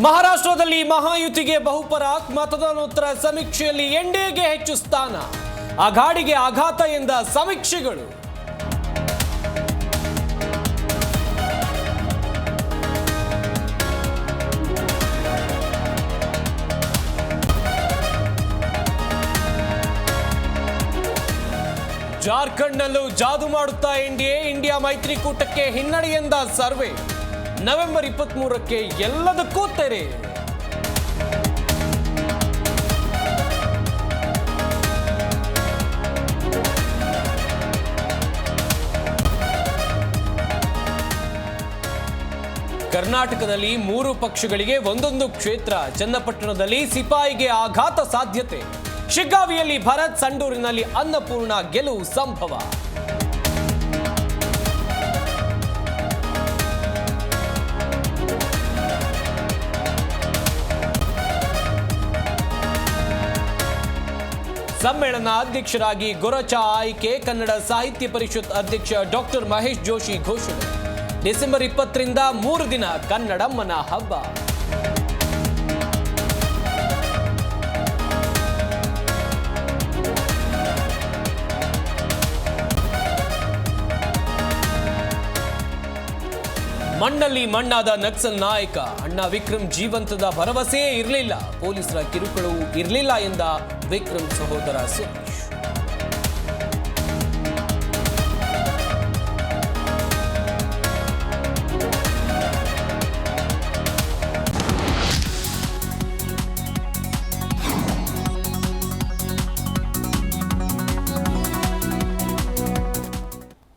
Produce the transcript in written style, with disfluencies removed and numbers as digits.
ಮಹಾರಾಷ್ಟ್ರದಲ್ಲಿ ಮಹಾಯುತಿಗೆ ಬಹುಪರಾಕ್ ಮತದಾನೋತ್ತರ ಸಮೀಕ್ಷೆಯಲ್ಲಿ ಎನ್ಡಿಎಗೆ ಹೆಚ್ಚು ಸ್ಥಾನ, ಅಘಾಡಿಗೆ ಆಘಾತ ಎಂದ ಸಮೀಕ್ಷೆಗಳು. ಜಾರ್ಖಂಡ್ನಲ್ಲೂ ಜಾದು ಮಾಡುತ್ತಾ ಎನ್ಡಿಎ, ಇಂಡಿಯಾ ಮೈತ್ರಿಕೂಟಕ್ಕೆ ಹಿನ್ನಡೆ ಎಂದ ಸರ್ವೆ. ನವೆಂಬರ್ 23ಕ್ಕೆ ಎಲ್ಲದಕ್ಕೂ ತೆರೆ. ಕರ್ನಾಟಕದಲ್ಲಿ 3 ಪಕ್ಷಗಳಿಗೆ ಒಂದೊಂದು ಕ್ಷೇತ್ರ. ಚನ್ನಪಟ್ಟಣದಲ್ಲಿ ಸಿಪಾಯಿಗೆ ಆಘಾತ ಸಾಧ್ಯತೆ. ಶಿಗ್ಗಾವಿಯಲ್ಲಿ ಭರತ್, ಸಂಡೂರಿನಲ್ಲಿ ಅನ್ನಪೂರ್ಣ ಗೆಲುವು ಸಂಭವ. ಸಮ್ಮೇಳನ ಅಧ್ಯಕ್ಷರಾಗಿ ಗೊರಚಾ ಆಯ್ಕೆ. ಕನ್ನಡ ಸಾಹಿತ್ಯ ಪರಿಷತ್ ಅಧ್ಯಕ್ಷ ಡಾಕ್ಟರ್ ಮಹೇಶ್ ಜೋಶಿ ಘೋಷಣೆ. ಡಿಸೆಂಬರ್ 20ರಿಂದ 3 ದಿನ ಕನ್ನಡಮ್ಮನ ಹಬ್ಬ. ಮಣ್ಣಲ್ಲಿ ಮಣ್ಣಾದ ನಕ್ಸಲ್ ನಾಯಕ. ಅಣ್ಣ ವಿಕ್ರಮ್ ಜೀವಂತದ ಭರವಸೆಯೇ ಇರಲಿಲ್ಲ, ಪೊಲೀಸರ ಕಿರುಕುಳವೂ ಇರಲಿಲ್ಲ ಎಂದ ವಿಕ್ರಮ್ ಸಹೋದರ ಸುರೇಶ್.